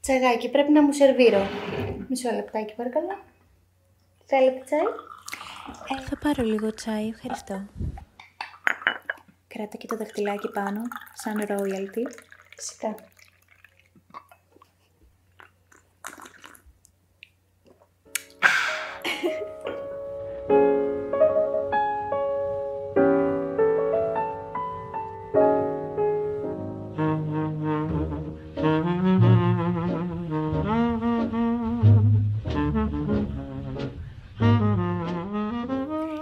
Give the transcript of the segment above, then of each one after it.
Τσαγάκι, πρέπει να μου σερβίρω. Μισό λεπτάκι παρακαλώ. Θέλετε τσάι? Θα πάρω λίγο τσάι, ευχαριστώ. Κράτα και το δαχτυλάκι πάνω, σαν royalty. Φυσικά.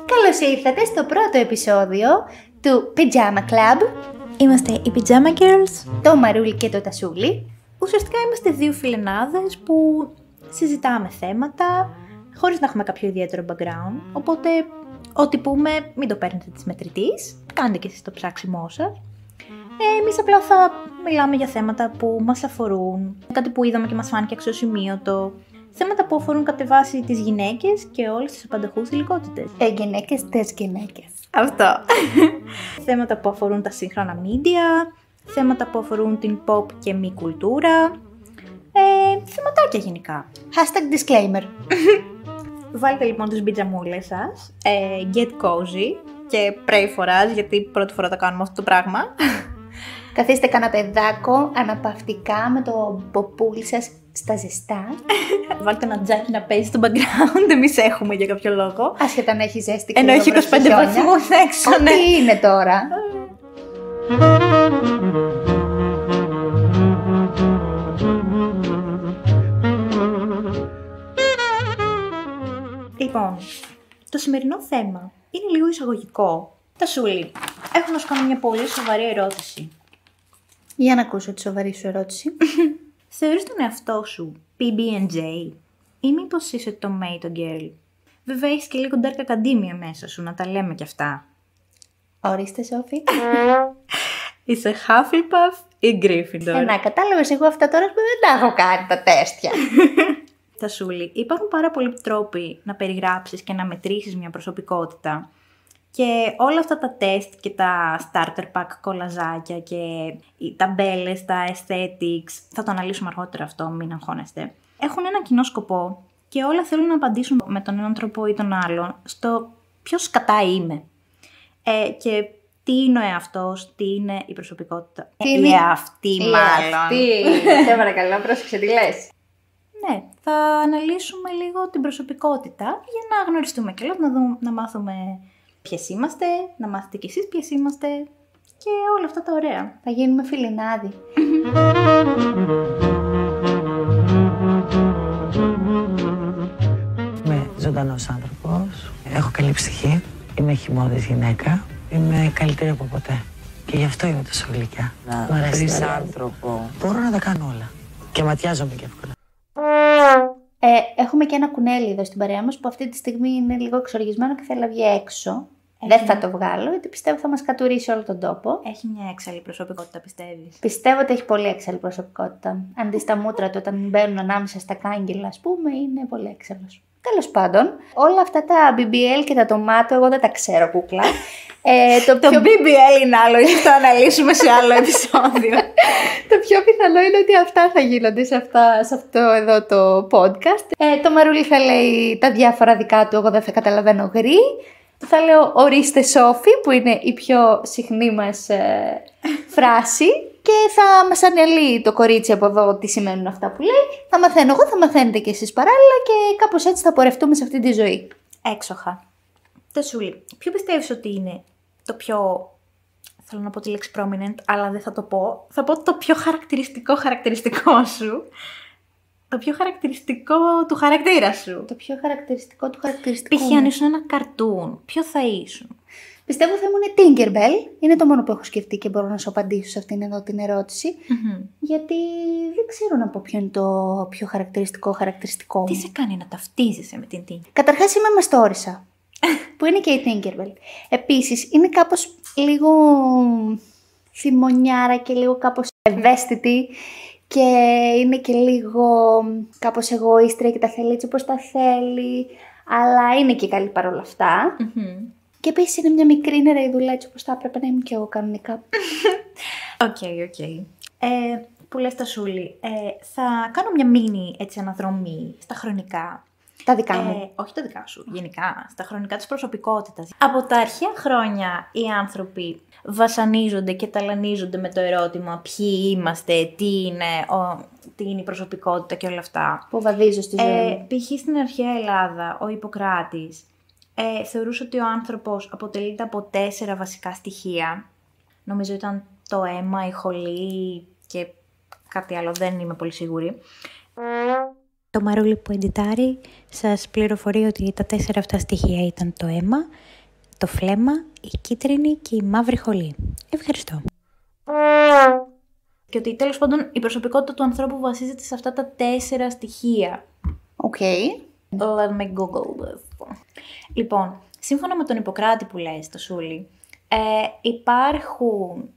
Καλώς ήρθατε στο πρώτο επεισόδιο του Pyjama Club. Είμαστε οι Pyjama Girls, Το Μαρούλι και το Τασούλι. Ουσιαστικά είμαστε δύο φιλενάδες που συζητάμε θέματα χωρίς να έχουμε κάποιο ιδιαίτερο background. Οπότε, ό,τι πούμε, μην το παίρνετε της μετρητής. Κάντε και εσείς το ψάξιμό σας. Εμείς απλά θα μιλάμε για θέματα που μας αφορούν, κάτι που είδαμε και μας φάνηκε αξιοσημείωτο. Θέματα που αφορούν κατ' βάση τις γυναίκες και όλες τις απανταχούς υλικότητες. Γυναίκες, τις γυναίκες. Αυτό. Θέματα που αφορούν τα σύγχρονα media, θέματα που αφορούν την pop και μη κουλτούρα, θεματάκια γενικά. Hashtag disclaimer. Βάλτε λοιπόν τις πιτζαμούλες σας, get cozy και pray for us, γιατί πρώτη φορά θα κάνουμε αυτό το πράγμα. Καθίστε καναπεδάκο, αναπαυτικά, με το ποπούλι σας στα ζεστά. Βάλτε ένα τζάκι να παίζει στο background, εμείς έχουμε για κάποιο λόγο. Άσχετα να έχει ζέστη. Ενώ έχει 25 βαθμούς έξω, ναι. Τι είναι τώρα. Λοιπόν, το σημερινό θέμα είναι λίγο εισαγωγικό. Τασούλη, έχω να σου κάνω μια πολύ σοβαρή ερώτηση. Για να ακούσω τη σοβαρή σου ερώτηση. Θεωρείς τον εαυτό σου PB&J ή μήπως είσαι το Tomato Girl? Βέβαια έχεις και λίγο dark academia μέσα σου, να τα λέμε κι αυτά. Ορίστε, Σόφη. Είσαι Hufflepuff ή Gryffindor? Να, κατάλαβες, εγώ αυτά τώρα που δεν τα έχω κάνει τα τέστια. Τασούλη, υπάρχουν πάρα πολλοί τρόποι να περιγράψεις και να μετρήσεις μια προσωπικότητα. Και όλα αυτά τα τεστ και τα starter pack κολαζάκια και οι ταμπέλες, τα aesthetics, θα το αναλύσουμε αργότερα αυτό, μην αγχώνεστε, έχουν έναν κοινό σκοπό και όλα θέλουν να απαντήσουν με τον έναν τρόπο ή τον άλλον στο ποιος σκατά είμαι. Και τι είναι ο εαυτός, τι είναι η προσωπικότητα. Η εαυτή μάλλον. Σε παρακαλώ, πρόσεξε τι λες. Ναι, θα αναλύσουμε λίγο την προσωπικότητα για να γνωριστούμε και να μάθουμε ποιες είμαστε, να μάθετε κι εσείς ποιες είμαστε και όλα αυτά τα ωραία. Θα γίνουμε φιλινάδι. Είμαι ζωντανός άνθρωπος, έχω καλή ψυχή, είμαι χειμώδης γυναίκα, είμαι καλύτερη από ποτέ. Και γι' αυτό είμαι τόσο γλυκιά. Μ' αρέσει άνθρωπο. Μπορώ να τα κάνω όλα. Και ματιάζομαι και εύκολα. Έχουμε και ένα κουνέλι εδώ στην παρέα μας που αυτή τη στιγμή είναι λίγο εξοργισμένο και θέλει να βγει έξω. Δεν θα το βγάλω, γιατί πιστεύω θα μας κατουρίσει όλο τον τόπο. Έχει μια έξαλλη προσωπικότητα, πιστεύεις? Πιστεύω ότι έχει πολύ έξαλλη προσωπικότητα. Αντί στα μούτρα του, όταν μπαίνουν ανάμεσα στα κάγκελα, ας πούμε, είναι πολύ έξαλλος. Τέλος πάντων, όλα αυτά τα BBL και τα τομάτο, εγώ δεν τα ξέρω, κούκλα. Το BBL είναι άλλο, ίσως το αναλύσουμε σε άλλο επεισόδιο. Το πιο πιθανό είναι ότι αυτά θα γίνονται σε αυτό εδώ το podcast. Το Μαρούλι θα λέει τα διάφορα δικά του, εγώ δεν θα καταλαβαίνω γρή. Θα λέω ορίστε Σόφη, που είναι η πιο συχνή μας φράση, και θα μας αναλύει το κορίτσι από εδώ τι σημαίνουν αυτά που λέει. Θα μαθαίνω εγώ, θα μαθαίνετε και εσείς παράλληλα και κάπως έτσι θα πορευτούμε σε αυτή τη ζωή. Έξοχα. Τασούλη, ποιο πιστεύεις ότι είναι το πιο, θέλω να πω τη λέξη prominent, αλλά δεν θα το πω. Θα πω το πιο χαρακτηριστικό σου. Το πιο χαρακτηριστικό του χαρακτήρα σου. Το πιο χαρακτηριστικό του χαρακτηριστικού. Π.χ. αν ήσουν ένα καρτούν, ποιο θα ήσουν? Πιστεύω θα ήμουν Tinkerbell. Είναι το μόνο που έχω σκεφτεί και μπορώ να σου απαντήσω σε αυτήν εδώ την ερώτηση. Γιατί δεν ξέρω να πω ποιο είναι το πιο χαρακτηριστικό. Τι σε κάνει να ταυτίζεσαι με την Tinkerbell? Καταρχάς είμαι μαστόρισα, που είναι και η Tinkerbell. Επίσης είναι κάπως λίγο θυμονιάρα και λίγο κάπως ευαίσθητη. Και είναι και λίγο κάπως εγωίστρια και τα θέλει έτσι όπως τα θέλει. Αλλά είναι και καλή παρόλα αυτά. Και επίσης είναι μια μικρή νεραϊδούλα έτσι όπως θα έπρεπε να είμαι και εγώ κανονικά. Οκ. που λες Τασούλη, θα κάνω μια μίνι έτσι αναδρομή στα χρονικά. Τα δικά μου. Όχι τα δικά σου, γενικά, στα χρονικά της προσωπικότητας. Από τα αρχαία χρόνια οι άνθρωποι βασανίζονται και ταλανίζονται με το ερώτημα ποιοι είμαστε, τι είναι η προσωπικότητα και όλα αυτά. Που βαδίζω στη ζωή. Π.χ. στην αρχαία Ελλάδα, ο Ιπποκράτης θεωρούσε ότι ο άνθρωπος αποτελείται από 4 βασικά στοιχεία. Νομίζω ήταν το αίμα, η χολή και κάτι άλλο, δεν είμαι πολύ σίγουρη. Το Μαρούλι που εντιτάρει σας πληροφορεί ότι τα 4 αυτά στοιχεία ήταν το αίμα, το φλέμμα, η κίτρινη και η μαύρη χολή. Ευχαριστώ. Και ότι τέλος πάντων η προσωπικότητα του ανθρώπου βασίζεται σε αυτά τα 4 στοιχεία. Οκ. Let me Google this. Λοιπόν, σύμφωνα με τον Ιπποκράτη που λες, το Σούλη, υπάρχουν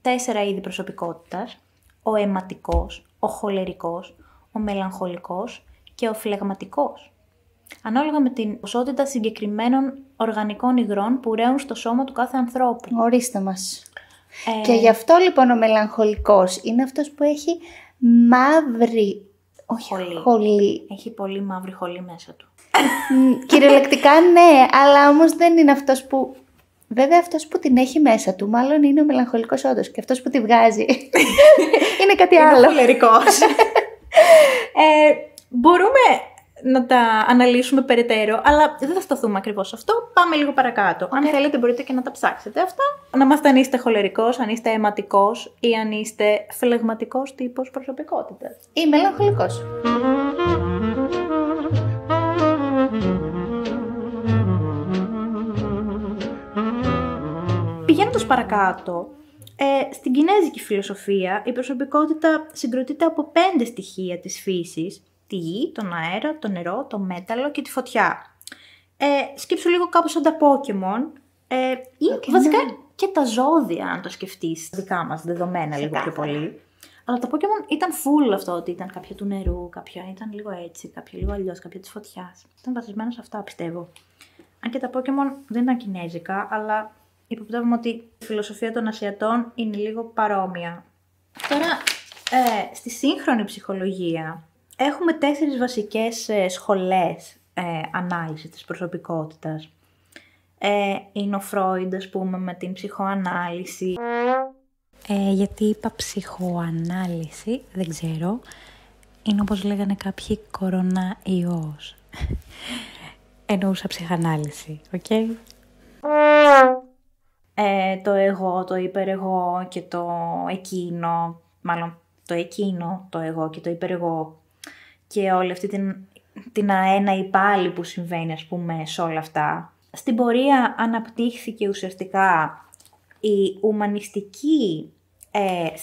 4 είδη προσωπικότητας. Ο αιματικός, ο χολερικός, ο μελαγχολικός και ο φλεγματικός. Ανάλογα με την ποσότητα συγκεκριμένων οργανικών υγρών που ρέουν στο σώμα του κάθε ανθρώπου. Ορίστε μας. Και γι' αυτό λοιπόν ο μελαγχολικός είναι αυτός που έχει μαύρη χολή. Έχει πολύ μαύρη χολή μέσα του. Κυριολεκτικά ναι, αλλά όμως δεν είναι αυτός που... Βέβαια αυτός που την έχει μέσα του μάλλον είναι ο μελαγχολικός όντως και αυτός που τη βγάζει είναι κάτι άλλο. Είναι χολερικός. Μπορούμε να τα αναλύσουμε περαιτέρω, αλλά δεν θα σταθούμε ακριβώς σε αυτό. Πάμε λίγο παρακάτω. Αν θέλετε μπορείτε και να τα ψάξετε αυτά. Να μάθετε αν είστε χολερικός, αν είστε αιματικός ή αν είστε φλεγματικός τύπος προσωπικότητας. Ή μελαγχολικός. Πηγαίνοντας παρακάτω, στην κινέζικη φιλοσοφία η προσωπικότητα συγκροτείται από 5 στοιχεία της φύσης: τη γη, τον αέρα, το νερό, το μέταλλο και τη φωτιά. Σκέψου λίγο κάπως σαν τα Pokémon ή βασικά και τα ζώδια, αν το σκεφτείς, δικά μας δεδομένα λίγο πιο πολύ. Αλλά τα Pokémon ήταν full αυτό, ότι ήταν κάποια του νερού, κάποια ήταν λίγο έτσι, κάποια λίγο αλλιώς, κάποια της φωτιάς. Ήταν βασισμένο σε αυτά, πιστεύω. Αν και τα Pokémon δεν ήταν κινέζικα, αλλά υποπτεύουμε ότι η φιλοσοφία των Ασιατών είναι λίγο παρόμοια. Τώρα, στη σύγχρονη ψυχολογία έχουμε 4 βασικές σχολές ανάλυσης της προσωπικότητας. Είναι ο Φρόιντ, ας πούμε, με την ψυχοανάλυση. Γιατί είπα ψυχοανάλυση, δεν ξέρω. Είναι όπως λέγανε κάποιοι κοροναϊός. Εννοούσα ψυχανάλυση, οκ. Το εγώ, το υπερεγώ και το εκείνο, μάλλον το εκείνο, το εγώ και το υπερεγώ και όλη αυτή την αέναη πάλι που συμβαίνει, ας πούμε, σε όλα αυτά. Στην πορεία αναπτύχθηκε ουσιαστικά η ουμανιστική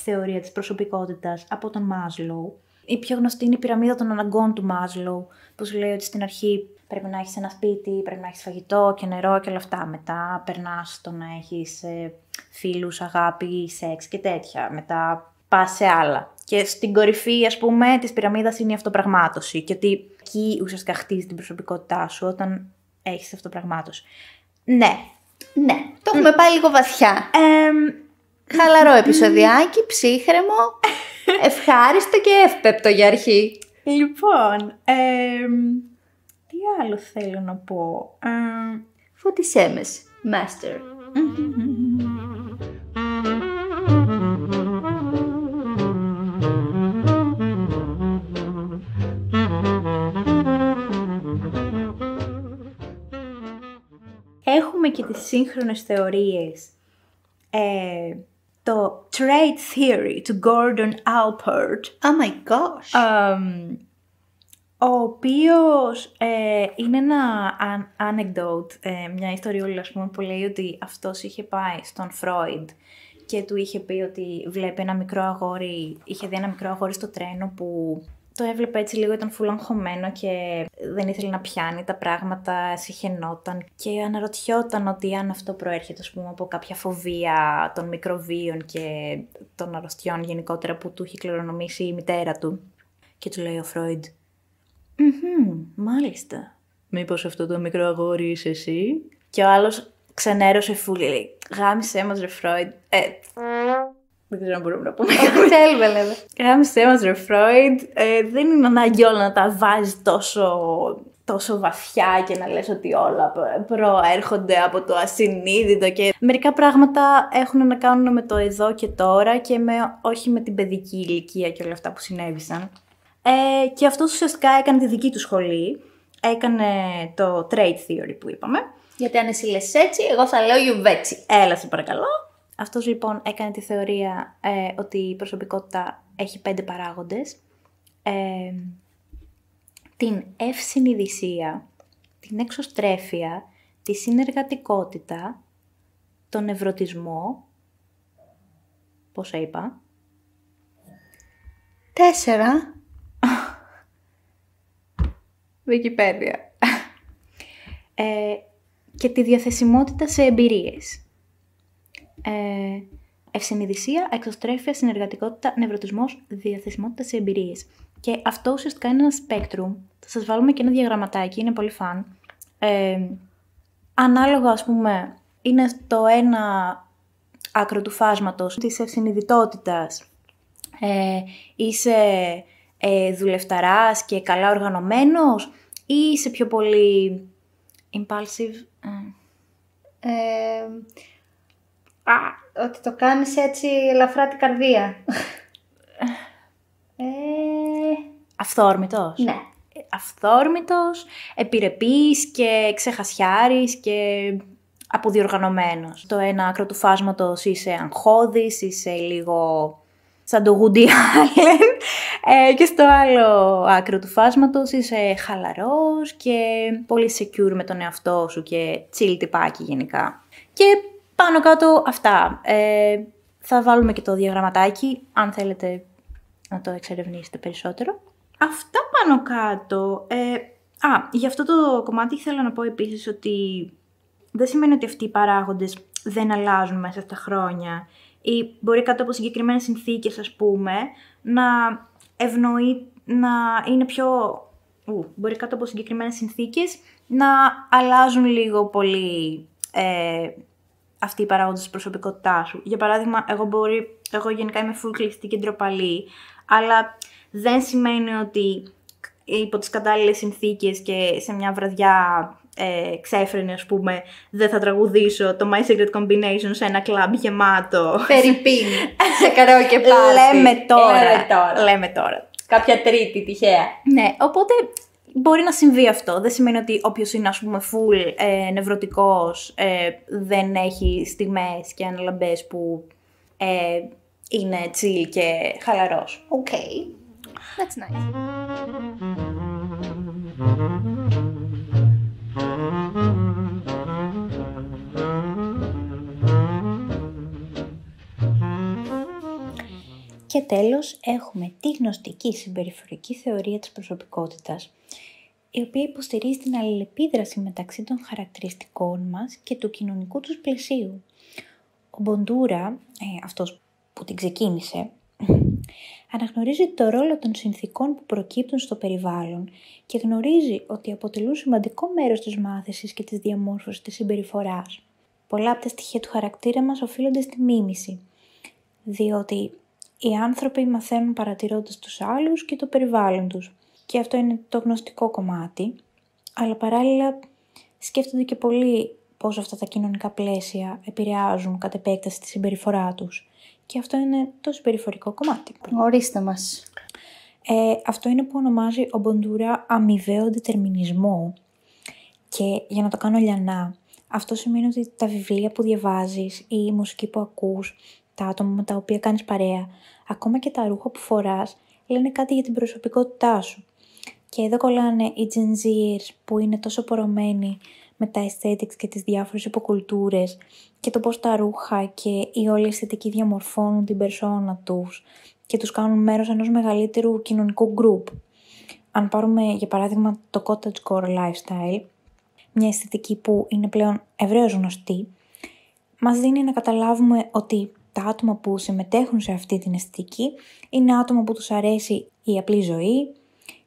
θεωρία της προσωπικότητας από τον Μάσλοου. Η πιο γνωστή είναι η πυραμίδα των αναγκών του Μάσλοου, που σου λέει ότι στην αρχή πρέπει να έχεις ένα σπίτι, πρέπει να έχεις φαγητό και νερό και όλα αυτά. Μετά περνάς στο να έχεις φίλους, αγάπη, σεξ και τέτοια. Μετά πας σε άλλα. Και στην κορυφή, ας πούμε, της πυραμίδας είναι η αυτοπραγμάτωση. Και ότι εκεί ουσιαστικά χτίζει την προσωπικότητά σου όταν έχεις αυτοπραγμάτωση. Ναι. Ναι, το έχουμε πάει λίγο βαθιά. Χαλαρό επεισοδιάκι, ψύχρεμο, ευχάριστο και εύπεπτο για αρχή. Λοιπόν, τι άλλο θέλω να πω. Φώτισέ μες, Master. Έχουμε και τις σύγχρονες θεωρίες. Το Trait Theory του Gordon Allport. Oh my gosh. Ο οποίος είναι ένα anecdote, μια ιστοριούλα, ας πούμε, που λέει ότι αυτός είχε πάει στον Freud και του είχε πει ότι βλέπει ένα μικρό αγόρι, είχε δει ένα μικρό αγόρι στο τρένο που το έβλεπε έτσι λίγο, ήταν φουλαγχωμένο και δεν ήθελε να πιάνει τα πράγματα, συχαινόταν και αναρωτιόταν ότι αν αυτό προέρχεται, ας πούμε, από κάποια φοβία των μικροβίων και των αρρωστιών γενικότερα που του είχε κληρονομήσει η μητέρα του. Και του λέει ο Φρόιντ, μάλιστα. Μήπως αυτό το μικρό αγόρι είσαι εσύ? Και ο άλλος ξενέρωσε φούλη, λέει, γάμισέ μας ρε Φρόιντ. Δεν ξέρω αν μπορούμε να πούμε. Όχι, θέλουμε, λέμε. Γάμισε μας ρε Φρόιντ, δεν είναι ανάγκη όλα να τα βάζεις τόσο βαθιά και να λες ότι όλα προέρχονται από το ασυνείδητο και μερικά πράγματα έχουν να κάνουν με το εδώ και τώρα και όχι με την παιδική ηλικία και όλα αυτά που συνέβησαν. Και αυτός ουσιαστικά έκανε τη δική του σχολή, έκανε το trait theory που είπαμε. Γιατί αν εσύ λες έτσι, εγώ θα λέω γιουβέτσι. Έλα σε παρακαλώ. Αυτός λοιπόν έκανε τη θεωρία ότι η προσωπικότητα έχει 5 παράγοντες. Την ευσυνειδησία, την εξωστρέφεια, τη συνεργατικότητα, τον ευρωτισμό. Πόσα είπα? 4. Wikipedia. Και τη διαθεσιμότητα σε εμπειρίες. Ευσυνειδησία, εξωστρέφεια, συνεργατικότητα, νευρωτισμός, διαθεσιμότητα σε εμπειρίες. Και αυτό ουσιαστικά είναι ένα spectrum. Θα σας βάλουμε και ένα διαγραμματάκι, είναι πολύ fun. Ανάλογα, ας πούμε, είναι το ένα άκρο του φάσματος της ευσυνειδητότητας. Είσαι δουλευταράς και καλά οργανωμένος ή είσαι πιο πολύ impulsive? Ότι το κάνεις έτσι ελαφρά την καρδία. Αυθόρμητος. Ναι. Αυθόρμητος, επιρρεπής και ξεχασιάρης και αποδιοργανωμένος. Το ένα άκρο του φάσματος είσαι αγχώδης, είσαι λίγο σαν το Woody Allen. Και στο άλλο άκρο του φάσματος είσαι χαλαρός και πολύ secure με τον εαυτό σου και chill τυπάκι γενικά. Και πάνω κάτω αυτά. Θα βάλουμε και το διαγραμματάκι, αν θέλετε να το εξερευνήσετε περισσότερο. Αυτά πάνω κάτω. Για αυτό το κομμάτι θέλω να πω επίσης ότι δεν σημαίνει ότι αυτοί οι παράγοντες δεν αλλάζουν μέσα στα χρόνια ή μπορεί κάτω από συγκεκριμένες συνθήκες, ας πούμε, να ευνοεί, να είναι πιο... μπορεί κάτω από συγκεκριμένες συνθήκες να αλλάζουν λίγο πολύ αυτοί οι παράγοντες της προσωπικότητάς σου. Για παράδειγμα, εγώ γενικά είμαι full κλειστή και ντροπαλή, αλλά δεν σημαίνει ότι υπό τις κατάλληλες συνθήκες και σε μια βραδιά ξέφρενη, ας πούμε, δεν θα τραγουδήσω το My Secret Combination σε ένα κλαμπ γεμάτο. Φερρυπίν, σε karaoke party. Λέμε τώρα. Κάποια τρίτη, τυχαία. Ναι, οπότε μπορεί να συμβεί αυτό. Δεν σημαίνει ότι όποιος είναι, ας πούμε, full νευρωτικός δεν έχει στιγμές και αναλαμπές που είναι chill και χαλαρός. Okay. That's nice. Και τέλος έχουμε τη γνωστική συμπεριφορική θεωρία της προσωπικότητας, η οποία υποστηρίζει την αλληλεπίδραση μεταξύ των χαρακτηριστικών μας και του κοινωνικού τους πλαισίου. Ο Μποντούρα, αυτός που την ξεκίνησε, αναγνωρίζει το ρόλο των συνθήκων που προκύπτουν στο περιβάλλον και γνωρίζει ότι αποτελούν σημαντικό μέρος της μάθησης και της διαμόρφωσης της συμπεριφοράς. Πολλά από τα στοιχεία του χαρακτήρα μας οφείλονται στη μίμηση, διότι οι άνθρωποι μαθαίνουν παρατηρώντας τους άλλους και το περιβάλλον τους. Και αυτό είναι το γνωστικό κομμάτι, αλλά παράλληλα σκέφτονται και πολύ πώς αυτά τα κοινωνικά πλαίσια επηρεάζουν κατ' επέκταση τη συμπεριφορά τους. Και αυτό είναι το συμπεριφορικό κομμάτι. Ορίστε μας. Αυτό είναι που ονομάζει ο Μποντούρα αμοιβαίο δετερμινισμό. Και για να το κάνω λιανά, αυτό σημαίνει ότι τα βιβλία που διαβάζεις ή η μουσική που ακούς, τα άτομα με τα οποία κάνεις παρέα, ακόμα και τα ρούχα που φοράς, λένε κάτι για την προσωπικότητά σου. Και εδώ κολλάνε οι Gen Zers που είναι τόσο πορωμένοι με τα aesthetics και τις διάφορες υποκουλτούρες και το πώς τα ρούχα και η όλη αισθητική διαμορφώνουν την περσόνα τους και τους κάνουν μέρος ενός μεγαλύτερου κοινωνικού group. Αν πάρουμε για παράδειγμα το cottagecore lifestyle, μια αισθητική που είναι πλέον ευρέως γνωστή, μας δίνει να καταλάβουμε ότι τα άτομα που συμμετέχουν σε αυτή την αισθητική είναι άτομα που τους αρέσει η απλή ζωή,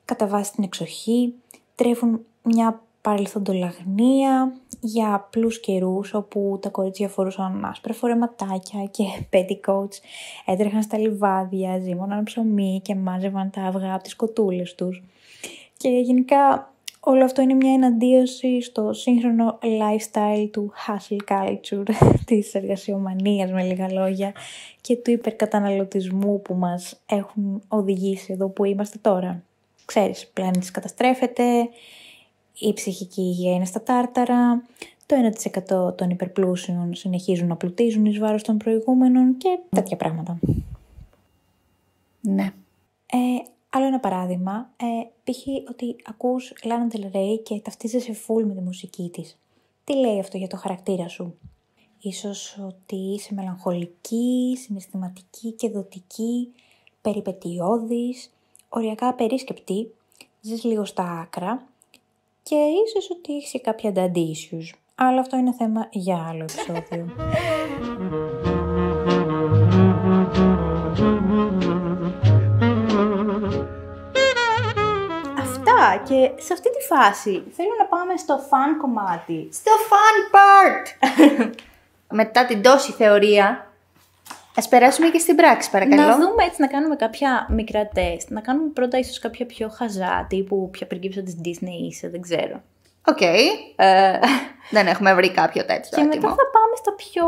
κατά βάση την εξοχή, τρέφουν μια παρελθοντολαγνία, για απλούς καιρούς όπου τα κορίτσια φορούσαν άσπρα φορεματάκια και petticoats, έτρεχαν στα λιβάδια, ζύμωναν ψωμί και μάζευαν τα αυγά από τις κοτούλες τους. Και γενικά όλο αυτό είναι μια εναντίωση στο σύγχρονο lifestyle του hustle culture, της εργασιομανίας με λίγα λόγια και του υπερκαταναλωτισμού που μας έχουν οδηγήσει εδώ που είμαστε τώρα. Ξέρεις, ο πλανήτης καταστρέφεται, η ψυχική υγεία είναι στα τάρταρα, το 1% των υπερπλούσιων συνεχίζουν να πλουτίζουν εις βάρος των προηγούμενων και τέτοια πράγματα. Ναι. Άλλο ένα παράδειγμα, π.χ. ότι ακούς Lana Del Rey και ταυτίζεσαι full με τη μουσική της. Τι λέει αυτό για το χαρακτήρα σου? Ίσως ότι είσαι μελαγχολική, συναισθηματική και δοτική, περιπετειώδης, οριακά απερίσκεπτη, ζεις λίγο στα άκρα και ίσως ότι έχεις και κάποια daddy issues. Αλλά αυτό είναι θέμα για άλλο επεισόδιο. Αυτά και σε αυτή τη φάση θέλω να πάμε στο fun κομμάτι. Στο fun part! Μετά την τόση θεωρία, ας περάσουμε και στην πράξη, παρακαλώ. Να δούμε έτσι, να κάνουμε κάποια μικρά τεστ. Να κάνουμε πρώτα ίσως κάποια πιο χαζά, τύπου ποια πριγκίπισσα της Disney είσαι, δεν ξέρω. Οκ. Δεν έχουμε βρει κάποιο τέτοιο Και έτοιμο. μετά θα πάμε στα πιο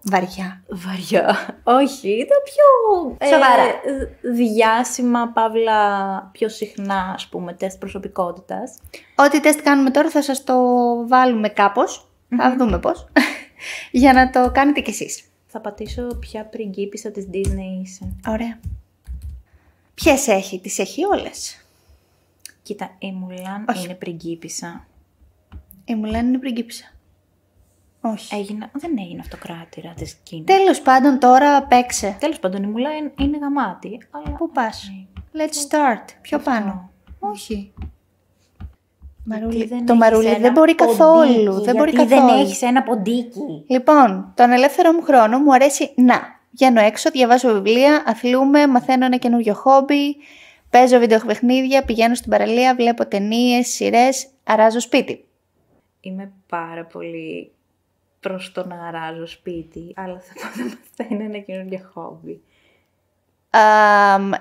Βαριά. Όχι, τα πιο Σοβαρά. διάσημα, παύλα πιο συχνά, ας πούμε, τεστ προσωπικότητας. Ό,τι τεστ κάνουμε τώρα θα σας το βάλουμε κάπως. Θα δούμε πώς. Για να το κάνετε κι εσείς. Θα πατήσω ποια πριγκίπισσα της Disney είσαι. Ωραία. Ποιες έχει? Τις έχει όλες. Κοίτα, η Μουλάν Όχι. είναι πριγκίπισσα. Η Μουλάν είναι πριγκίπισσα. Όχι. Δεν έγινε αυτοκράτηρα της Κίνας. Τέλος πάντων τώρα παίξε. Τέλος πάντων, η Μουλάν είναι γαμάτη. Αλλά... Πού πας? Okay. Let's start. Πιο Αυτό. πάνω. Όχι. Γιατί δεν Το έχεις μαρούλι ένα δεν μπορεί ποντίκι, καθόλου. Δεν μπορεί γιατί καθόλου. δεν έχεις ένα ποντίκι. Λοιπόν, τον ελεύθερο μου χρόνο μου αρέσει να βγαίνω έξω, διαβάζω βιβλία, αθλούμε, μαθαίνω ένα καινούριο χόμπι, παίζω βιντεοπαιχνίδια, πηγαίνω στην παραλία, βλέπω ταινίες, σειρές, αράζω σπίτι. Είμαι πάρα πολύ προς το να αράζω σπίτι, αλλά θα πάω να μαθαίνω ένα καινούριο χόμπι.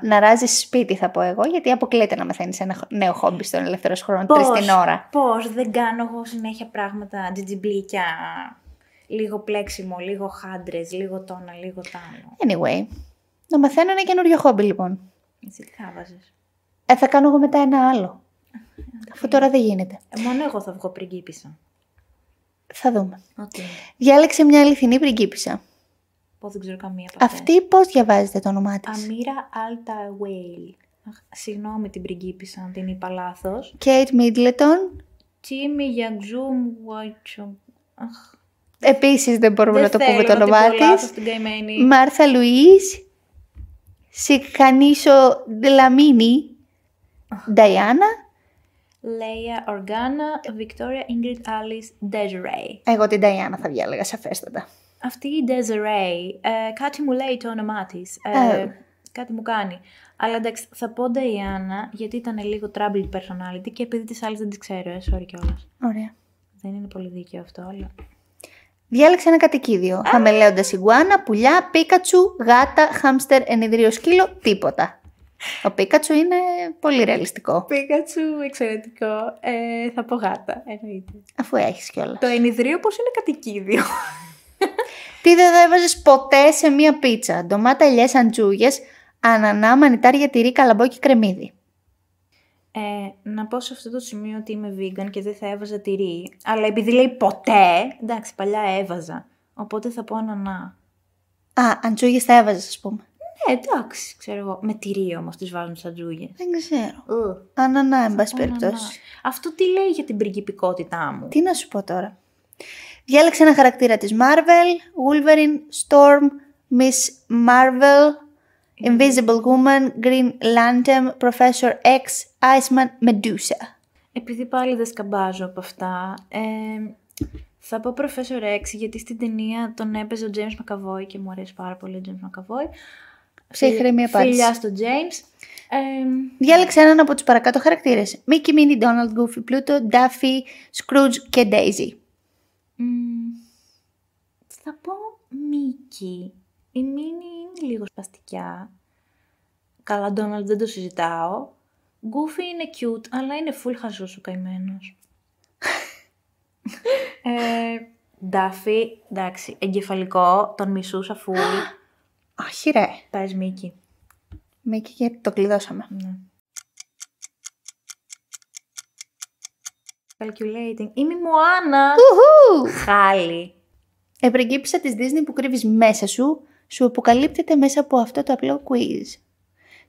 Να ράζεις σπίτι θα πω εγώ, γιατί αποκλείεται να μαθαίνεις ένα νέο χόμπι στον ελεύθερο χρόνο 3 την ώρα. Πώς δεν κάνω εγώ συνέχεια πράγματα, τζιτζιμπλίκια, λίγο πλέξιμο, λίγο χάντρες, λίγο το ένα, λίγο το άλλο. Anyway, να μαθαίνω ένα καινούριο χόμπι λοιπόν. Εσύ τι θα βάζεις? Θα κάνω εγώ μετά ένα άλλο. Αφού τώρα δεν γίνεται. Μόνο εγώ θα βγω πριγκίπισσα. Θα δούμε. Okay. Διάλεξε μια αληθινή πριγκίπισσα. Πω δεν ξέρω καμία από αυτές. Αυτή πώς διαβάζετε το όνομά της? Αμίρα Άλτα Βέιλ. Συγγνώμη την πριγκίπισσα αν την είπα λάθος. Kate Middleton. Τσίμι Γιαγζούμ Βουάιτσομ. Επίσης δεν μπορούμε να το πούμε το όνομά Δεν θέλω να την πω λάθος της. την καημένη. Μάρθα Λουίς. Σικχανίσο Ντελαμίνι. Νταϊάννα. Λέια Οργάνα, Βικτόρια Ingrid Alice Desiree. Εγώ την Νταϊάννα θα διάλεγα σαφέστατα. Αυτή η Desiree, κάτι μου λέει το όνομά της. Κάτι μου κάνει. Αλλά εντάξει, θα πω Diana γιατί ήταν λίγο troubled personality και επειδή τις άλλες δεν τις ξέρω, sorry κιόλας. Ωραία. Δεν είναι πολύ δίκαιο αυτό, αλλά... Διάλεξε ένα κατοικίδιο. Χαμελέοντας ιγκουάνα, πουλιά, πίκατσου, γάτα, χάμστερ, ενιδρίο σκύλο, τίποτα. Ο Πίκατσου είναι πολύ ρεαλιστικό. Πίκατσου, εξαιρετικό. Θα πω γάτα, εννοείται. Αφού έχεις κιόλας. Το ενιδρίο πώς είναι κατοικίδιο? Τι δεν θα έβαζες ποτέ σε μία πίτσα? Ντομάτα, ελιές, αντζούγες, ανανά, μανιτάρια, τυρί, καλαμπόκι, κρεμμύδι. Να πω σε αυτό το σημείο ότι είμαι vegan και δεν θα έβαζα τυρί. Αλλά επειδή λέει ποτέ, εντάξει, παλιά έβαζα. Οπότε θα πω ανανά. Αντζούγες θα έβαζες, ας πούμε. Εντάξει, ξέρω εγώ. Με τυρί όμως τις βάζουν τις αντζούγες. Δεν ξέρω. Ανανά, εν πάση περιπτώσει. Αυτό τι λέει για την πριγκιπικότητά μου? Τι να σου πω τώρα. Διάλεξε ένα χαρακτήρα της Marvel, Wolverine, Storm, Miss Marvel, Invisible Woman, Green Lantern, Professor X, Iceman, Medusa. Επειδή πάλι δεν σκαμπάζω από αυτά, θα πω Professor X γιατί στην ταινία τον έπαιζε ο James McAvoy και μου αρέσει πάρα πολύ ο James McAvoy. ψύχρεμη απάντηση. Φιλιά στο James. Διάλεξε έναν από τους παρακάτω χαρακτήρες. Mickey, Minnie, Donald, Goofy, Pluto, Daffy, Scrooge και Daisy. Θα πω Mickey. Η Minnie είναι λίγο σπαστικιά. Καλά, Donald δεν το συζητάω. Goofy είναι cute, αλλά είναι full χαζός ο καημένος. Daffy, εντάξει, εγκεφαλικό, τον μισούσα full. Όχι ρε. Πες Mickey. Mickey, γιατί το κλειδώσαμε. Ναι. Calculating. Είμαι η Μωάνα. Χάλι. Επρεγκύπησα της Disney που κρύβεις μέσα σου αποκαλύπτεται μέσα από αυτό το απλό quiz.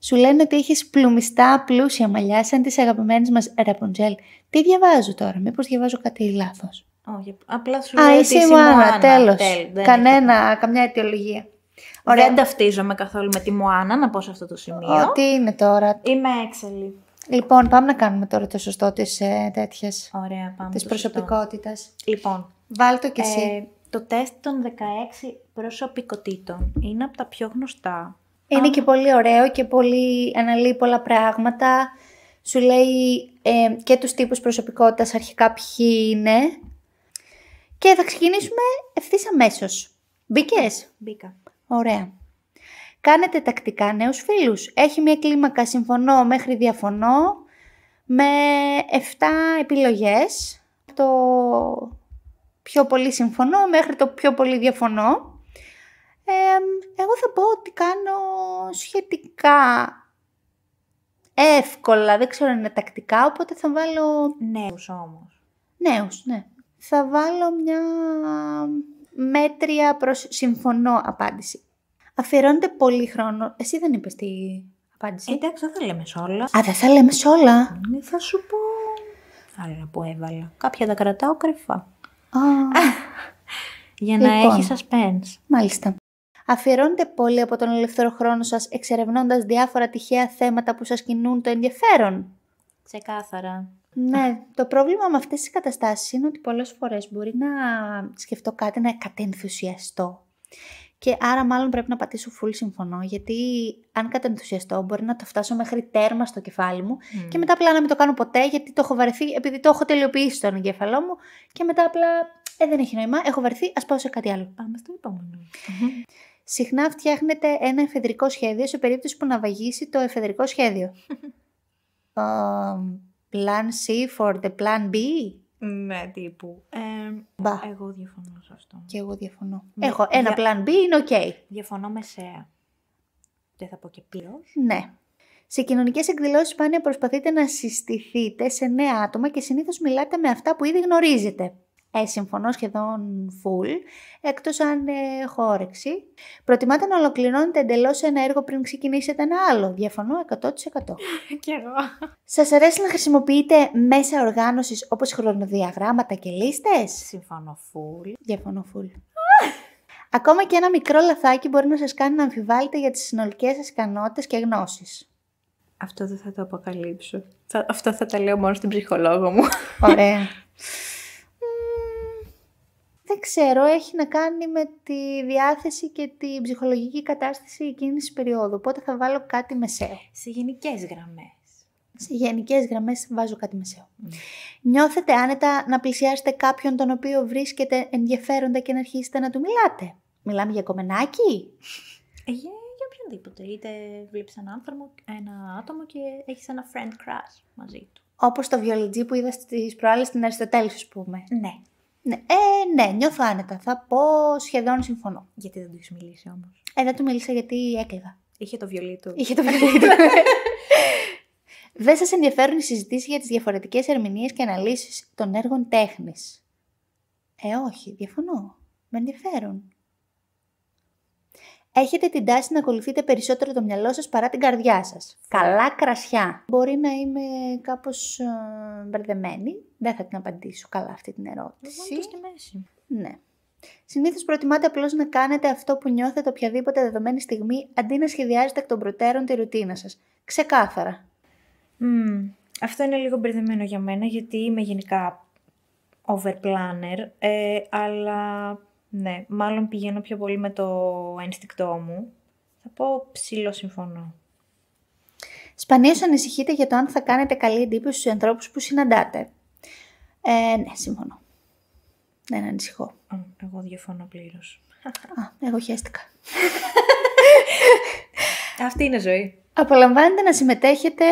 Σου λένε ότι έχεις πλουμιστά πλούσια μαλλιά σαν τις αγαπημένες μας Rapunzel. Τι διαβάζω τώρα, μήπως διαβάζω κάτι λάθος? Όχι, απλά σου λέω ότι είσαι η Μωάνα. Τέλος. Καμιά αιτιολογία. Δεν ταυτίζομαι καθόλου με τη Μωάνα, να πω σε αυτό το σημείο. Τι είναι τώρα? Είμαι έξαλλη. Λοιπόν, πάμε να κάνουμε τώρα το σωστό της τέτοιας. Ωραία, πάμε. Της προσωπικότητας. Λοιπόν, βάλ' το κι εσύ. Το τεστ των 16 προσωπικότητων είναι από τα πιο γνωστά. Είναι και πολύ ωραίο και πολύ αναλύει πολλά πράγματα. Σου λέει και τους τύπους προσωπικότητας αρχικά ποιοι είναι. Και θα ξεκινήσουμε ευθύς αμέσως. Μπήκες? Μπήκα. Ωραία. Κάνετε τακτικά νέους φίλους. Έχει μια κλίμακα συμφωνώ μέχρι διαφωνώ με 7 επιλογές. Το πιο πολύ συμφωνώ μέχρι το πιο πολύ διαφωνώ. Εγώ θα πω ότι κάνω σχετικά εύκολα, δεν ξέρω αν είναι τακτικά, οπότε θα βάλω... Νέους όμως. Νέους, ναι. Θα βάλω μια μέτρια προς συμφωνώ απάντηση. Αφιερώνεται πολύ χρόνο. Εσύ δεν είπες τη απάντηση. Εντάξει, δεν θα λέμε σ' όλα. Α, δεν θα λέμε σ' όλα. Θα σου πω άλλα που έβαλα. Κάποια τα κρατάω κρυφά. Για να Λοιπόν, έχει suspense. Μάλιστα. Αφιερώνετε πολύ από τον ελεύθερο χρόνο σας εξερευνώντας διάφορα τυχαία θέματα που σας κινούν το ενδιαφέρον. Ξεκάθαρα. Ναι, το πρόβλημα με αυτές τις καταστάσεις είναι ότι πολλές φορές μπορεί να σκεφτώ κάτι να κατενθουσιαστώ. Και άρα μάλλον πρέπει να πατήσω full συμφωνώ, γιατί αν κατενθουσιαστώ μπορεί να το φτάσω μέχρι τέρμα στο κεφάλι μου και μετά απλά να μην το κάνω ποτέ γιατί το έχω βαρεθεί, επειδή το έχω τελειοποιήσει στον εγκέφαλό μου και μετά απλά δεν έχει νόημα, έχω βαρεθεί, ας πάω σε κάτι άλλο. Πάμε στο επόμενο. Συχνά φτιάχνετε ένα εφεδρικό σχέδιο σε περίπτωση που να βαγίσει το εφεδρικό σχέδιο. Plan C for the plan B. Ναι, τύπου. Εγώ διαφωνώ σε αυτό. Και εγώ διαφωνώ. Έχω ένα plan B, είναι ok. Διαφωνώ μεσαία. Δεν θα πω και πλήρως. Ναι. Σε κοινωνικές εκδηλώσεις σπάνια προσπαθείτε να συστηθείτε σε νέα άτομα και συνήθως μιλάτε με αυτά που ήδη γνωρίζετε. Συμφωνώ σχεδόν full, εκτός αν έχω όρεξη. Προτιμάτε να ολοκληρώνετε εντελώς ένα έργο πριν ξεκινήσετε ένα άλλο. Διαφωνώ 100%. Κι εγώ. Σας αρέσει να χρησιμοποιείτε μέσα οργάνωσης όπως χρονοδιαγράμματα και λίστες? Συμφωνώ full. Διαφωνώ full. Ακόμα και ένα μικρό λαθάκι μπορεί να σας κάνει να αμφιβάλλετε για τις συνολικές σας ικανότητες και γνώσεις. Αυτό δεν θα το αποκαλύψω. Αυτό θα τα λέω μόνο στην ψυχολόγο μου. Ωραία. Δεν ξέρω, έχει να κάνει με τη διάθεση και τη ψυχολογική κατάσταση εκείνης της περίοδου. Οπότε θα βάλω κάτι μεσαίο. Σε γενικές γραμμές. Σε γενικές γραμμές βάζω κάτι μεσαίο. Νιώθετε άνετα να πλησιάσετε κάποιον τον οποίο βρίσκετε ενδιαφέροντα και να αρχίσετε να του μιλάτε? Μιλάμε για κομμενάκι? Για οποιονδήποτε. Είτε βλέπεις ένα άτομο και έχεις ένα friend crush μαζί του. Όπως το βιολετζί που είδα στις προάλλες στην Αριστοτέλη, ας πούμε. Ναι. Ναι, νιώθω άνετα. Θα πω σχεδόν συμφωνώ. Γιατί δεν του έχεις μιλήσει όμως? Δεν του μίλησα γιατί έκλαιγα. Είχε το βιολί του. Δεν σας ενδιαφέρουν οι συζητήσεις για τις διαφορετικές ερμηνείες και αναλύσεις των έργων τέχνης? Όχι, διαφωνώ. Με ενδιαφέρουν. Έχετε την τάση να ακολουθείτε περισσότερο το μυαλό σας παρά την καρδιά σας? Καλά κρασιά. Μπορεί να είμαι κάπως μπερδεμένη. Δεν θα την απαντήσω καλά αυτή την ερώτηση. Εγώ στη μέση. Ναι. Συνήθως προτιμάτε απλώς να κάνετε αυτό που νιώθετε οποιαδήποτε δεδομένη στιγμή, αντί να σχεδιάζετε εκ των προτέρων τη ρουτίνα σας. Ξεκάθαρα. Αυτό είναι λίγο μπερδεμένο για μένα, γιατί είμαι γενικά overplanner, αλλά ναι, μάλλον πηγαίνω πιο πολύ με το ένστικτό μου. Θα πω ψηλό συμφωνώ. Σπανίως ανησυχείτε για το αν θα κάνετε καλή εντύπωση στους ανθρώπους που συναντάτε. Ναι, συμφωνώ. Δεν ανησυχώ. Εγώ διαφωνώ πλήρως. Εγώ χαίστηκα. Αυτή είναι ζωή. Απολαμβάνετε να συμμετέχετε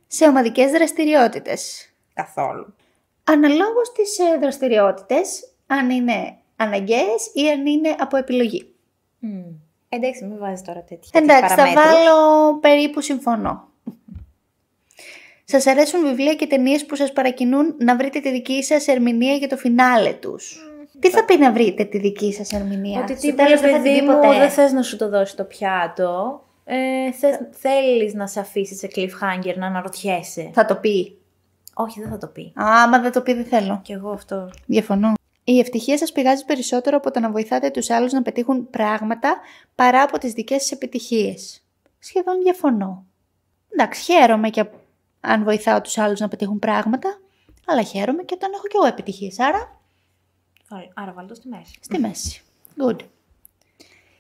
σε ομαδικές δραστηριότητες. Καθόλου. Αναλόγως τις δραστηριότητες, αν είναι αναγκαίες ή αν είναι από επιλογή. Εντάξει, μην βάζεις τώρα τέτοια. Εντάξει, θα βάλω περίπου συμφωνώ. Σας αρέσουν βιβλία και ταινίες που σας παρακινούν να βρείτε τη δική σας ερμηνεία για το φινάλε τους. Τι θα πει να βρείτε τη δική σας ερμηνεία? Ότι τι τέλος δεν θα την πει ποτέ. Δεν θες να σου το δώσει το πιάτο. Θέλεις να σε αφήσεις σε cliffhanger, να αναρωτιέσαι. Θα το πει. Όχι, δεν θα το πει. Άμα δεν το πει δεν θέλω. Κι εγώ αυτό. Διαφωνώ. Η ευτυχία σας πηγάζει περισσότερο από το να βοηθάτε τους άλλους να πετύχουν πράγματα παρά από τις δικές σας επιτυχίες. Σχεδόν διαφωνώ. Εντάξει, χαίρομαι και αν βοηθάω τους άλλους να πετύχουν πράγματα, αλλά χαίρομαι και όταν έχω κι εγώ επιτυχίες. Άρα βάλω το στη μέση. Στη μέση. Good.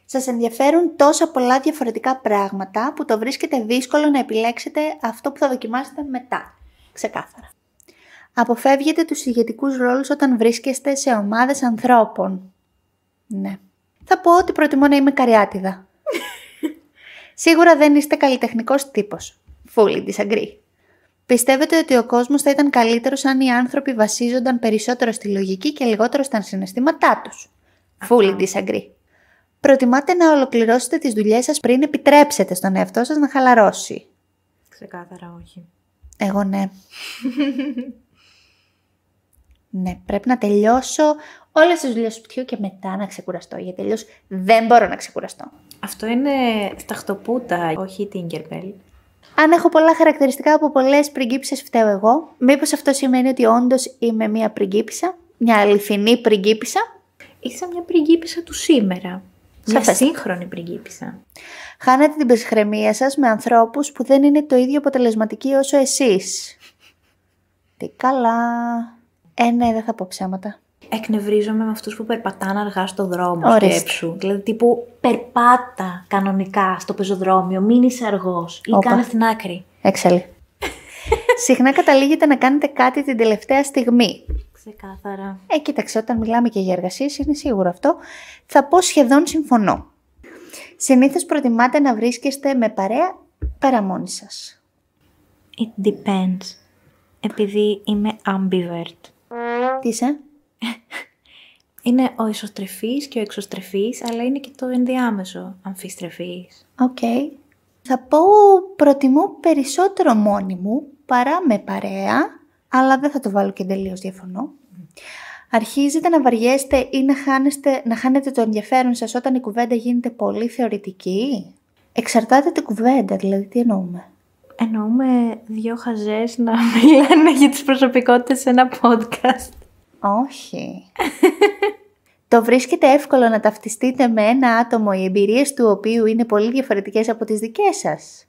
Σας ενδιαφέρουν τόσα πολλά διαφορετικά πράγματα που το βρίσκεται δύσκολο να επιλέξετε αυτό που θα δοκιμάσετε μετά. Ξεκάθαρα. Αποφεύγετε τους ηγετικούς ρόλους όταν βρίσκεστε σε ομάδες ανθρώπων. Ναι. Θα πω ότι προτιμώ να είμαι καριάτιδα. Σίγουρα δεν είστε καλλιτεχνικός τύπος. Fully disagree. Πιστεύετε ότι ο κόσμος θα ήταν καλύτερος αν οι άνθρωποι βασίζονταν περισσότερο στη λογική και λιγότερο στα συναισθήματά τους. Fully disagree. Προτιμάτε να ολοκληρώσετε τις δουλειές σας πριν επιτρέψετε στον εαυτό σας να χαλαρώσει. Ξεκάθαρα όχι. Εγώ ναι. Ναι, πρέπει να τελειώσω όλες τις δουλειές του σπιτιού και μετά να ξεκουραστώ, γιατί τελείως δεν μπορώ να ξεκουραστώ. Αυτό είναι σταχτοπούτα, όχι Tinkerbell. Αν έχω πολλά χαρακτηριστικά από πολλές πριγκίπισσες, φταίω εγώ. Μήπως αυτό σημαίνει ότι όντως είμαι μια πριγκίπισσα, μια αληθινή πριγκίπισσα? Είσαι μια πριγκίπισσα του σήμερα. Μια σύγχρονη πριγκίπισσα. Χάνετε την ψυχραιμία σας με ανθρώπους που δεν είναι το ίδιο αποτελεσματικοί όσο εσείς. Τι καλά. Ναι, δεν θα πω ψέματα. Εκνευρίζομαι με αυτούς που περπατάνε αργά στο δρόμο. Σκέψου. Δηλαδή τύπου περπάτα κανονικά στο πεζοδρόμιο, μην είσαι αργός ή κάνε στην άκρη. Έξαλλη. Συχνά καταλήγετε να κάνετε κάτι την τελευταία στιγμή. Ξεκάθαρα. Κοίταξε, όταν μιλάμε και για εργασίες είναι σίγουρο αυτό. Θα πω σχεδόν συμφωνώ. Συνήθως προτιμάτε να βρίσκεστε με παρέα παρά μόνοι σας. It depends. Επειδή είμαι ambivert. Τι είσαι? Είναι ο ισοστρεφής και ο εξωστρεφής, αλλά είναι και το ενδιάμεσο αμφιστρεφής. Οκ. Θα πω προτιμώ περισσότερο μόνη μου παρά με παρέα, αλλά δεν θα το βάλω και τελείως διαφωνώ. Αρχίζετε να βαριέστε ή να χάνετε το ενδιαφέρον σας όταν η κουβέντα γίνεται πολύ θεωρητική. Εξαρτάται την κουβέντα, δηλαδή τι εννοούμε? Εννοούμε δύο χαζές να μιλάνε για τις προσωπικότητες σε ένα podcast. Όχι. Το βρίσκετε εύκολο να ταυτιστείτε με ένα άτομο οι εμπειρίες του οποίου είναι πολύ διαφορετικές από τις δικές σας?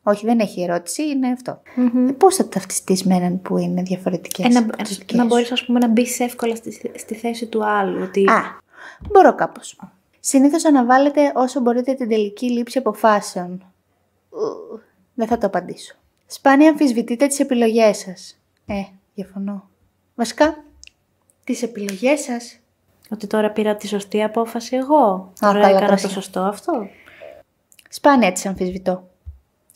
Όχι, δεν έχει ερώτηση, είναι αυτό. Πώς θα ταυτιστείς με έναν που είναι διαφορετικές από τις δικές να σου? μπορείς, ας πούμε, να μπεις εύκολα στη θέση του άλλου. Ότι... Μπορώ κάπως. Συνήθως αναβάλλετε όσο μπορείτε την τελική λήψη αποφάσεων. Δεν θα το απαντήσω. Σπάνια αμφισβητείτε τις επιλογές σας. Διαφωνώ. Βασικά, τις επιλογές σας. Ότι τώρα πήρα τη σωστή απόφαση εγώ. Τώρα έκανα το σωστό αυτό. Σπάνια τις αμφισβητώ.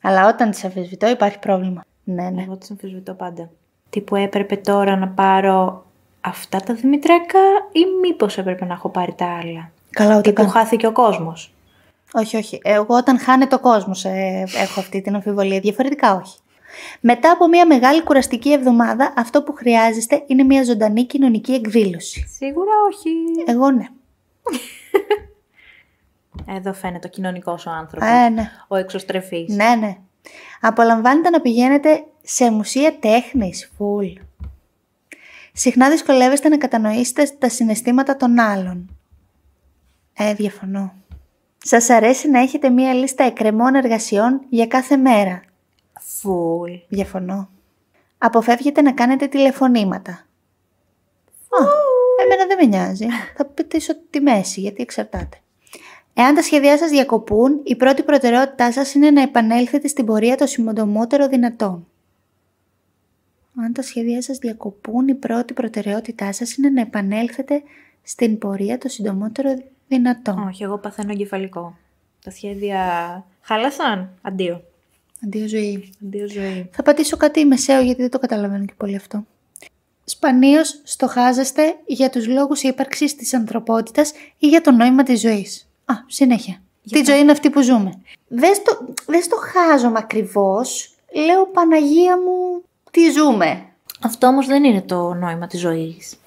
Αλλά όταν τις αμφισβητώ υπάρχει πρόβλημα. Ναι. Εγώ τις αμφισβητώ πάντα. Τι που έπρεπε τώρα να πάρω αυτά τα δημητριακά ή μήπως έπρεπε να έχω πάρει τα άλλα? Καλά, ούτε που χάθηκε ο κόσμος. Όχι. Εγώ όταν χάνεται ο κόσμος έχω αυτή την αμφιβολία. Διαφορετικά όχι. Μετά από μια μεγάλη κουραστική εβδομάδα, αυτό που χρειάζεστε είναι μια ζωντανή κοινωνική εκδήλωση. Σίγουρα όχι. Εγώ ναι. Εδώ φαίνεται ο κοινωνικός ο άνθρωπος. Ναι. Ο εξωστρεφής. Ναι. Απολαμβάνετε να πηγαίνετε σε μουσεία τέχνης, full. Συχνά δυσκολεύεστε να κατανοήσετε τα συναισθήματα των άλλων. Διαφωνώ. Σας αρέσει να έχετε μία λίστα εκκρεμών εργασιών για κάθε μέρα? Full. Διαφωνώ. Αποφεύγετε να κάνετε τηλεφωνήματα? Εμένα δεν με νοιάζει. Θα πετήσω τη μέση γιατί εξαρτάται. Εάν τα σχέδιά σας διακοπούν, η πρώτη προτεραιότητά σας είναι να επανέλθετε στην πορεία το συντομότερο δυνατόν. Αν τα σχέδιά σας διακοπούν, η πρώτη προτεραιότητά σας είναι να επανέλθετε στην πορεία το συντομότερο δυνατόν. Όχι, εγώ παθαίνω εγκεφαλικό. Τα σχέδια χάλασαν. Αντίο. Αντίο ζωή. Αντίο ζωή. Θα πατήσω κάτι μεσαίο γιατί δεν το καταλαβαίνω και πολύ αυτό. Σπανίως στοχάζεστε για τους λόγους ύπαρξης της ανθρωπότητας ή για το νόημα της ζωής. Συνέχεια. Τι ζωή είναι αυτή που ζούμε. Δεν στοχάζομαι ακριβώς. Λέω Παναγία μου, τι ζούμε. Αυτό όμως δεν είναι το νόημα της ζωής.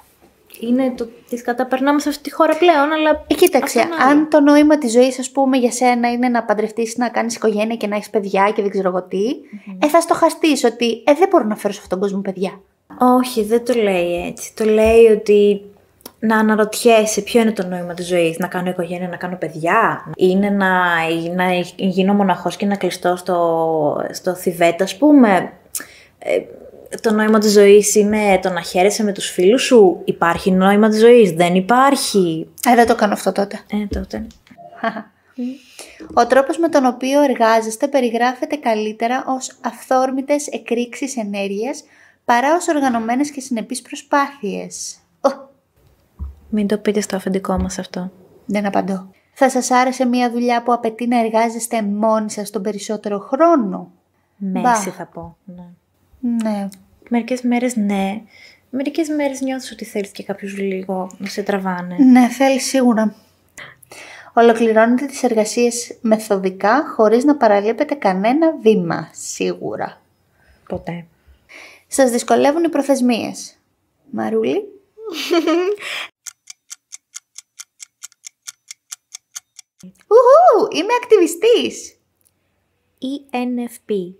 Είναι το τι καταπερνάμε σε αυτή τη χώρα πλέον, αλλά. Κοίταξε, αν το νόημα της ζωής, ας πούμε, για σένα είναι να παντρευτείς, να κάνεις οικογένεια και να έχεις παιδιά και δεν ξέρω εγώ τι, θα στοχαστείς ότι δεν μπορώ να φέρω σε αυτόν τον κόσμο παιδιά. Όχι, δεν το λέει έτσι. Το λέει ότι να αναρωτιέσαι ποιο είναι το νόημα της ζωής. Να κάνω οικογένεια, να κάνω παιδιά. Είναι να γίνω μοναχός και να κλειστώ στο Θιβέτ, ας πούμε. Το νόημα της ζωής είναι το να χαίρεσαι με τους φίλους σου. Υπάρχει νόημα της ζωής? Δεν υπάρχει. Δεν το κάνω αυτό τότε. Τότε. Ο τρόπος με τον οποίο εργάζεστε περιγράφεται καλύτερα ως αυθόρμητες εκρήξεις ενέργειας παρά ως οργανωμένες και συνεπείς προσπάθειες. Μην το πείτε στο αφεντικό μας αυτό. Δεν απαντώ. Θα σας άρεσε μια δουλειά που απαιτεί να εργάζεστε μόνοι σας τον περισσότερο χρόνο? Μέση θα πω. Ναι. Μερικές μέρες ναι. Μερικές μέρες νιώθεις ότι θέλεις και κάποιους λίγο να σε τραβάνε. Ναι, θέλεις σίγουρα. Ολοκληρώνετε τις εργασίες μεθοδικά χωρίς να παραλείπετε κανένα βήμα. Σίγουρα. Ποτέ. Σας δυσκολεύουν οι προθεσμίες? Μαρούλη. Είμαι ακτιβιστής. ENFP.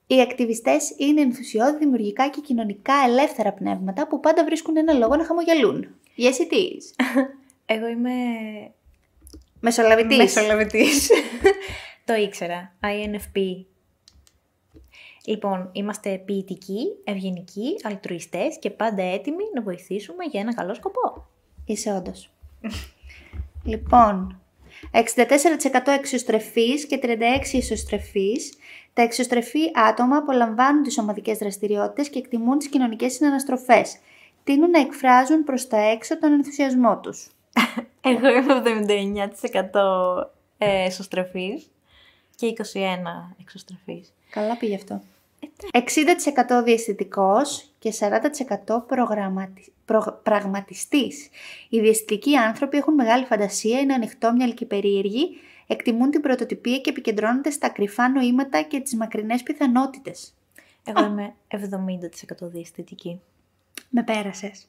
Οι ακτιβιστές είναι ενθουσιώδη, δημιουργικά και κοινωνικά ελεύθερα πνεύματα που πάντα βρίσκουν ένα λόγο να χαμογελούν. Yes it is. Εγώ είμαι... Μεσολαβητής. Το ήξερα. INFP. Λοιπόν, είμαστε ποιητικοί, ευγενικοί, αλτρουιστές και πάντα έτοιμοι να βοηθήσουμε για ένα καλό σκοπό. Είσαι όντως. Λοιπόν, 64% εξωστρεφείς και 36% ισοστρεφείς. Τα εξωστρεφή άτομα απολαμβάνουν τις ομαδικές δραστηριότητες και εκτιμούν τις κοινωνικές συναναστροφές. Τείνουν να εκφράζουν προς τα έξω τον ενθουσιασμό τους. Εγώ είμαι 79% ισοστρεφής και 21% εξωστρεφής. Καλά πήγε αυτό. 60% διαισθητικός και 40% πραγματιστής. Οι διαισθητικοί άνθρωποι έχουν μεγάλη φαντασία, είναι ανοιχτόμυαλοι και περίεργοι, εκτιμούν την πρωτοτυπία και επικεντρώνονται στα κρυφά νοήματα και τις μακρινές πιθανότητες. Εγώ είμαι 70% διαισθητική. Με πέρασες.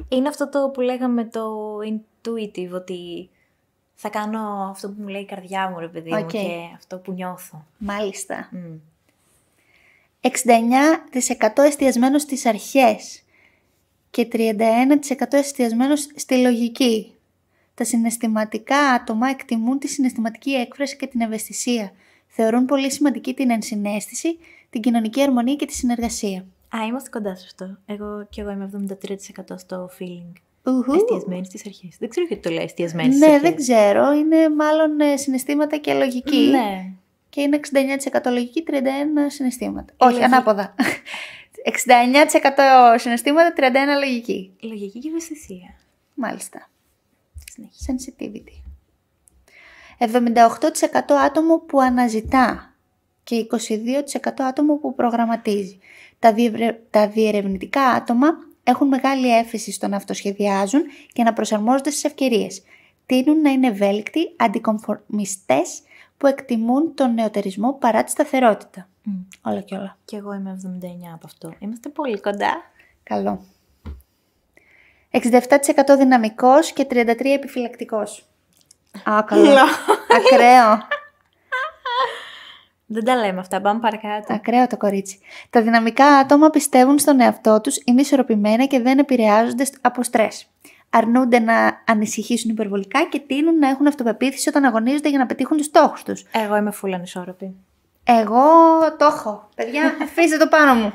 Είναι αυτό το που λέγαμε το intuitive, ότι θα κάνω αυτό που μου λέει η καρδιά μου, ρε παιδί μου, και αυτό που νιώθω. Μάλιστα. 69% εστιασμένος στις αρχές και 31% εστιασμένος στη λογική. Τα συναισθηματικά άτομα εκτιμούν τη συναισθηματική έκφραση και την ευαισθησία. Θεωρούν πολύ σημαντική την ενσυναίσθηση, την κοινωνική αρμονία και τη συνεργασία. Είμαστε κοντά σε αυτό. Εγώ είμαι 73% στο feeling. Εστιασμένη στις αρχές. Δεν ξέρω γιατί το λέει εστιασμένη στις αρχές. Ναι, δεν ξέρω. Είναι μάλλον συναισθήματα και λογική. Ναι. Και είναι 69% λογική, 31% συναισθήματα. Όχι, ανάποδα. 69% συναισθήματα, 31% λογική. Λογική και ευαισθησία. Μάλιστα. Sensitivity. 78% άτομο που αναζητά και 22% άτομο που προγραμματίζει. Τα διερευνητικά άτομα έχουν μεγάλη έφεση στο να αυτοσχεδιάζουν και να προσαρμόζονται στις ευκαιρίες. Τείνουν να είναι ευέλικτοι, αντικομφορμιστές που εκτιμούν τον νεωτερισμό παρά τη σταθερότητα. Όλα και όλα. Και εγώ είμαι 79% από αυτό. Είμαστε πολύ κοντά. Καλό. 67% δυναμικός και 33% επιφυλακτικός. Καλό. Ακραίο. Δεν τα λέμε αυτά, πάμε παρακάτω. Ακραίο το κορίτσι. Τα δυναμικά άτομα πιστεύουν στον εαυτό τους, είναι ισορροπημένα και δεν επηρεάζονται από στρες. Αρνούνται να ανησυχήσουν υπερβολικά και τείνουν να έχουν αυτοπεποίθηση όταν αγωνίζονται για να πετύχουν τους στόχους τους. Εγώ είμαι full ανισόρροπη. Εγώ το έχω. Παιδιά, αφήστε το πάνω μου.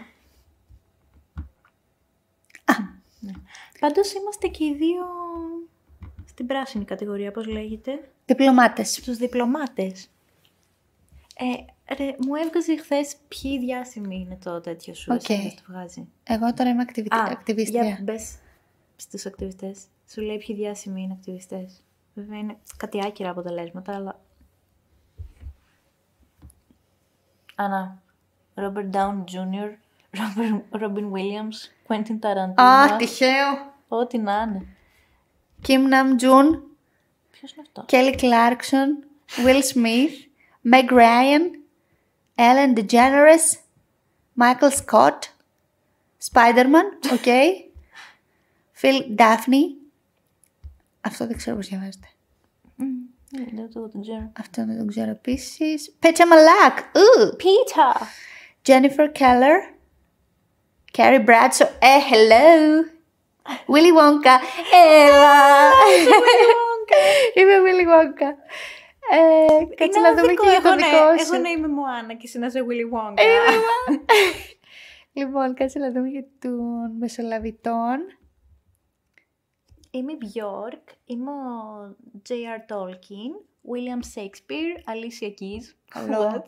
Ναι. Πάντως είμαστε και οι δύο Στην πράσινη κατηγορία, πώς λέγεται? Διπλωμάτες. Στους διπλωμάτες. Ρε, μου έβγαζε χθες ποιοι διάσημοι είναι το τέτοιο σου. Οκ. Εσύ το βγάζει. Εγώ τώρα είμαι ακτιβίστρια. Για μπες στους ακτιβιστές. Σου λέει ποιοι διάσημοι είναι ακτιβιστές. Βέβαια είναι κάτι άκυρα αποτελέσματα, αλλά... Ανά. Robert Downey Jr., Robin Williams, Quentin Tarantino. Α, τυχαίο. Ό,τι να είναι. Kim Nam-joon, Ποιος είναι αυτό? Kelly Clarkson, Will Smith, Meg Ryan, Ellen DeGeneres, Michael Scott, Spider-Man, Phil Daphne. Αυτό δεν ξέρω πώς διαβάζεται. Δεν ξέρω. Αυτό δεν το ξέρω επίσης. Pecha Malak, Peter! Jennifer Keller, Carrie Bradshaw, hello. Willy Wonka, έλα. Είμαι Willy Wonka. Κάτσε να δούμε και για το δικό σου. Εγώ να είμαι Μωάνα και εσύ να είσαι Willy Wonka. Λοιπόν, κάτσε να δούμε για των μεσολαβητών. Είμαι Björk, είμαι ο J.R. Tolkien, William Shakespeare, Alicia Keys, Καλό.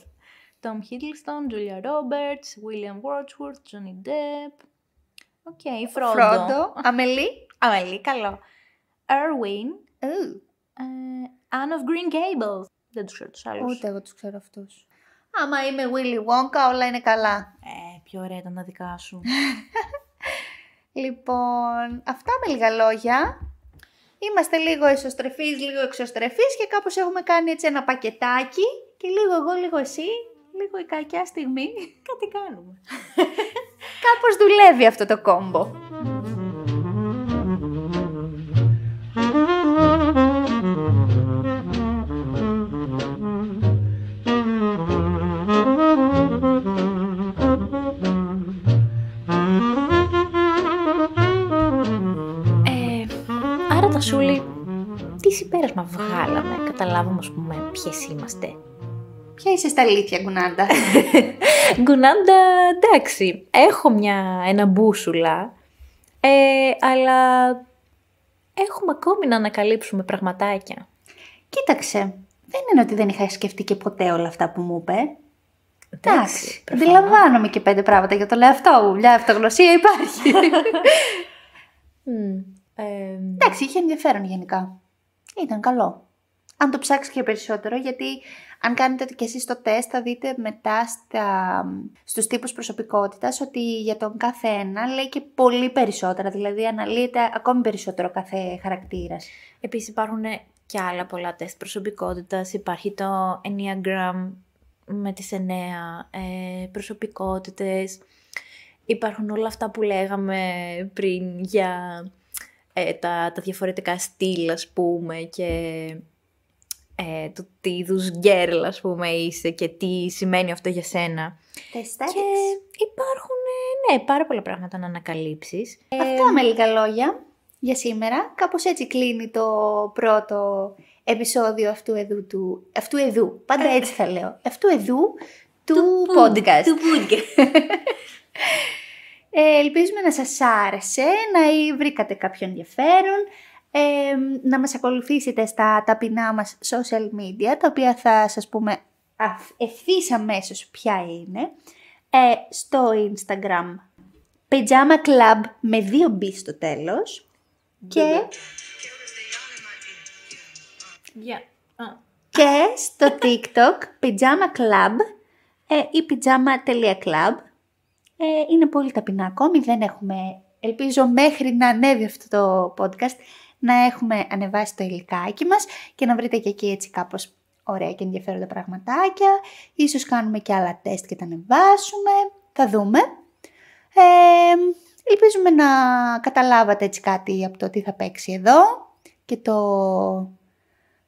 Tom Hiddleston, Julia Roberts, William Wordsworth, Johnny Depp. Οκ, Frodo. Αμελή. Αμελή, καλό. Erwin, Ου, Anne of Green Gables. Δεν τους ξέρω τους άλλους. Ούτε εγώ τους ξέρω αυτούς. Άμα είμαι Willy Wonka, όλα είναι καλά. Πιο ωραία ήταν τα δικά σου. Λοιπόν, αυτά με λίγα λόγια. Είμαστε λίγο εσωστρεφείς, λίγο εξωστρεφείς και κάπως έχουμε κάνει έτσι ένα πακετάκι και λίγο εγώ, λίγο εσύ, λίγο η κακιά στιγμή. Κάτι κάνουμε. Κάπως δουλεύει αυτό το κόμπο. Άρα Τασούλη, τι συμπέρασμα βγάλαμε, καταλάβουμε ας πούμε ποιες είμαστε. Ποια είσαι στα αλήθεια, Γκουνάντα? Γκουνάντα, εντάξει, έχω ένα μπούσουλα, αλλά έχουμε ακόμη να ανακαλύψουμε πραγματάκια. Κοίταξε, δεν είναι ότι δεν είχα σκεφτεί και ποτέ όλα αυτά που μου είπε. Εντάξει, προφανώς. αντιλαμβάνομαι και 5 πράγματα για το εαυτό μου. Μια αυτογνωσία υπάρχει. Εντάξει, είχε ενδιαφέρον γενικά. Ήταν καλό. Αν το ψάξεις και περισσότερο, γιατί αν κάνετε και εσείς το τεστ θα δείτε μετά στους τύπους προσωπικότητας ότι για τον κάθε ένα λέει και πολύ περισσότερα, δηλαδή αναλύεται ακόμη περισσότερο κάθε χαρακτήρας. Επίσης υπάρχουν και άλλα πολλά τεστ προσωπικότητας, υπάρχει το Enneagram με τις 9 προσωπικότητες, υπάρχουν όλα αυτά που λέγαμε πριν για τα διαφορετικά στυλ, ας πούμε, και το τι είδους γκέρλ, ας πούμε, είσαι και τι σημαίνει αυτό για σένα. Τα aesthetics. Και υπάρχουν, πάρα πολλά πράγματα να ανακαλύψεις. Αυτά με λίγα λόγια για σήμερα. Κάπως έτσι κλείνει το πρώτο επεισόδιο αυτού εδού. Πάντα έτσι θα λέω. Αυτού εδού του podcast. Ελπίζουμε να σας άρεσε, να βρήκατε κάποιο ενδιαφέρον, να μας ακολουθήσετε στα ταπεινά μας social media, τα οποία θα σας πούμε ευθύς αμέσως ποια είναι. Στο Instagram, Pajama Club με 2 B στο τέλος. Και... και στο TikTok, Pajama Club ή pajama.club. Είναι πολύ ταπεινά ακόμη, δεν έχουμε, ελπίζω μέχρι να ανέβει αυτό το podcast, να έχουμε ανεβάσει το υλικάκι μας και να βρείτε και εκεί έτσι κάπως ωραία και ενδιαφέροντα πραγματάκια. Ίσως κάνουμε και άλλα τεστ και τα ανεβάσουμε, θα δούμε. Ελπίζουμε να καταλάβατε έτσι κάτι από το τι θα παίξει εδώ και το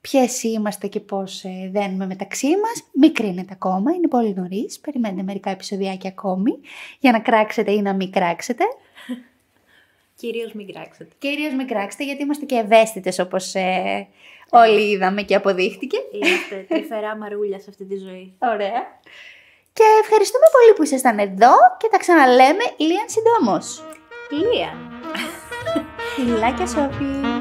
ποιες είμαστε και πώς δένουμε μεταξύ μας. Μην κρίνετε ακόμα, είναι πολύ νωρίς. Περιμένετε μερικά επεισοδιάκια ακόμη για να κράξετε ή να μην κράξετε. Κυρίως μην κράξετε. Κυρίως μην κράξετε, γιατί είμαστε και ευαίσθητες όπως όλοι είδαμε και αποδείχτηκε. Είμαστε τρυφερά μαρούλια σε αυτή τη ζωή. Ωραία. Και ευχαριστούμε πολύ που ήσασταν εδώ και τα ξαναλέμε Λίαν συντόμως. Λία. Φιλάκια Σόφη.